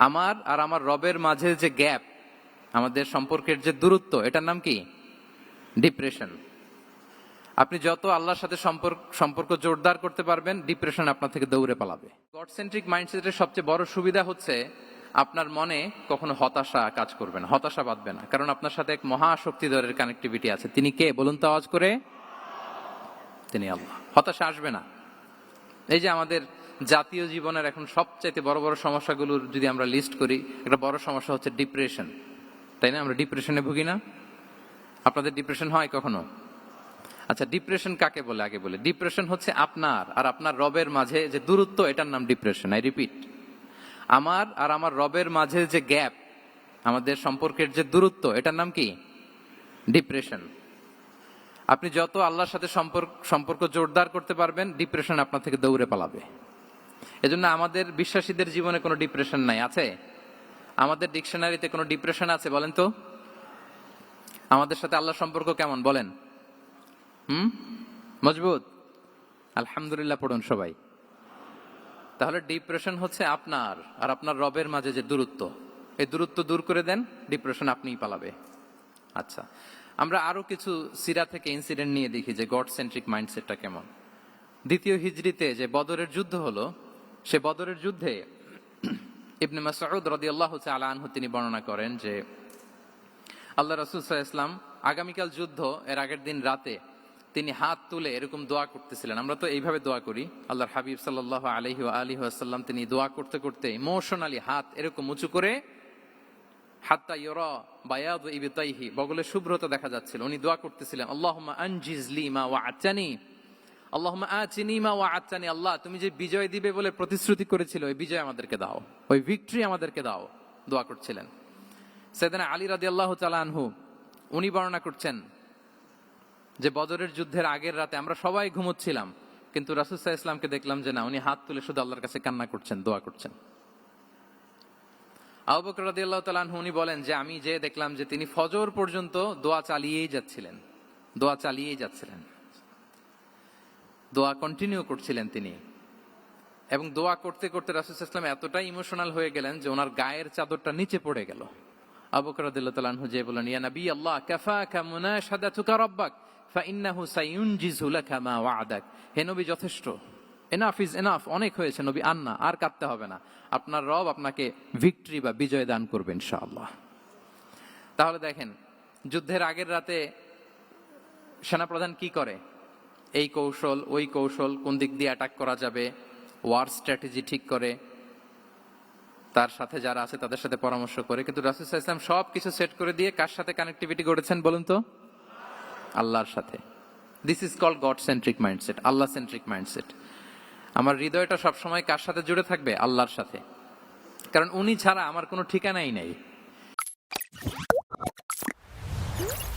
আমার আর আমার রবের মাঝে যে গ্যাপ, আমাদের সম্পর্কের যে দূরত্ব, এটার নাম কি? ডিপ্রেশন। আপনি যত আল্লাহর সাথে সম্পর্ক জোরদার করতে পারবেন, ডিপ্রেশন আপনার থেকে দৌড়ে পালাবে। গড সেন্ট্রিক মাইন্ডসেটের সবচেয়ে বড় সুবিধা হচ্ছে আপনার মনে কখনো হতাশা কাজ করবে না, হতাশা বাঁধবে না, কারণ আপনার সাথে এক মহাশক্তিধরের কানেক্টিভিটি আছে। তিনি কে বলুন তো আওয়াজ করে? তিনি আল্লাহ। হতাশা আসবে না। এই যে আমাদের জাতীয় জীবনের এখন সবচাইতে বড় বড় সমস্যাগুলোর যদি আমরা লিস্ট করি, একটা বড় সমস্যা হচ্ছে ডিপ্রেশন, তাই না? আমরা ডিপ্রেশনে ভুগি না? আপনাদের ডিপ্রেশন হয় কখনো? আচ্ছা, ডিপ্রেশন কাকে বলে আগে বলে। ডিপ্রেশন হচ্ছে আপনার আর আপনার রবের মাঝে যে দূরত্ব, এটার নাম ডিপ্রেশন। আই রিপিট, আমার আর আমার রবের মাঝে যে গ্যাপ, আমাদের সম্পর্কের যে দূরত্ব, এটার নাম কি? ডিপ্রেশন। আপনি যত আল্লাহর সাথে সম্পর্ক জোরদার করতে পারবেন, ডিপ্রেশন আপনার থেকে দৌড়ে পালাবে। এজন্য আমাদের বিশ্বাসীদের জীবনে কোনো ডিপ্রেশন নাই। আছে? আমাদের ডিকশনারিতে কোনো ডিপ্রেশন আছে বলেন তো? আমাদের সাথে আল্লাহর সম্পর্ক কেমন বলেন? মজবুত? আলহামদুলিল্লাহ পড়ুন সবাই। তাহলে ডিপ্রেশন হচ্ছে আপনার আর আপনার রবের মাঝে যে দূরত্ব, এই দূরত্ব দূর করে দেন, ডিপ্রেশন আপনিই পালাবে। আচ্ছা, আমরা আরো কিছু সিরা থেকে ইনসিডেন্ট নিয়ে দেখি যে গড সেন্ট্রিক মাইন্ডসেটটা কেমন। দ্বিতীয় হিজরিতে যে বদরের যুদ্ধ হলো, সে বদরের যুদ্ধে ইবনে মাসউদ রাদিয়াল্লাহু তাআলা আনহু তিনি বর্ণনা করেন যে আল্লাহ রাসূল সাল্লাল্লাহু আলাইহি ওয়াসাল্লাম আগামীকাল যুদ্ধ, এর আগের দিন রাতে তিনি হাত তুলে এরকম দোয়া করতেছিলেন। আমরা তো এইভাবে দোয়া করি। আল্লাহর হাবিব সাল্লাল্লাহু আলাইহি ওয়া আলিহি ওয়াসাল্লাম তিনি দোয়া করতে করতে ইমোশনালি হাত এরকম উঁচু করে, হাত্তা ইউরা বায়াদু ইবতাইহি, বগলে শুভ্রতা দেখা যাচ্ছিল, উনি দোয়া করতেছিলেন, আল্লাহুম্মা আনজিজ লি মা ওয়া'আতানি, আল্লাহুম্মা আতিনি মা ওয়া'আতানি, আল্লাহ তুমি যে বিজয় দিবে বলে প্রতিশ্রুতি করেছিল, ওই বিজয় আমাদেরকে দাও, ওই ভিক্টরি আমাদেরকে দাও। দোয়া করছিলেন। সাইয়েদনা আলী রাদিয়াল্লাহু তাআলা আনহু উনি বর্ণনা করছেন যে বদরের যুদ্ধের আগের রাতে আমরা সবাই ঘুমোচ্ছিলাম, কিন্তু রাসূল সাল্লাল্লাহু আলাইহি ওয়াসাল্লামকে দেখলাম যে না, উনি হাত তুলে শুধু আল্লাহর কাছে কান্না করছেন, দোয়া করছেন। আবু বকর রাদিয়াল্লাহু তাআলা আনহু উনি বলেন যে আমি যে দেখলাম যে তিনি ফজর পর্যন্ত দোয়া চালিয়েই যাচ্ছিলেন, দোয়া চালিয়েই যাচ্ছিলেন, দোয়া কন্টিনিউ করছিলেন তিনি। এবং দোয়া করতে করতে রাসূল সাল্লাল্লাহু আলাইহি ওয়াসাল্লাম এতটাই ইমোশনাল হয়ে গেলেন যে ওনার গায়ের চাদরটা নিচে পড়ে গেল। আবু বকর রাদিয়াল্লাহু তাআলা আনহু যে বলেন, ইয়া নবী আল্লাহ, কাফাকা মুনাশাদাতুকা রাব্বাক ফাইন্নাহু সায়ুনজিজু লাকা মা ওয়া'দাক। হে নবী, যথেষ্ট, এনাফ ইজ এনাফ, অনেক হয়েছে নবী, আন্না, আর কাঁদতে হবে না, আপনার রব আপনাকে ভিক্টরি বা বিজয় দান করবে ইনশাআল্লাহ। তাহলে দেখেন, যুদ্ধের আগের রাতে সেনাপ্রধান কি করে? এই কৌশল, ওই কৌশল, কোন দিক দিয়ে অ্যাটাক করা যাবে, ওয়ার স্ট্র্যাটেজি ঠিক করে, তার সাথে যারা আছে তাদের সাথে পরামর্শ করে। কিন্তু রাসূল সাল্লাল্লাহু আলাইহি ওয়াসাল্লাম সবকিছু সেট করে দিয়ে কার সাথে কানেক্টিভিটি করেছেন বলুন তো? আল্লাহর সাথে। This is called God centric mindset, Allah centric mindset. আমার হৃদয়টা সবসময় কার সাথে জুড়ে থাকবে? আল্লাহর সাথে। কারণ উনি ছাড়া আমার কোনো ঠিকানাই নেই।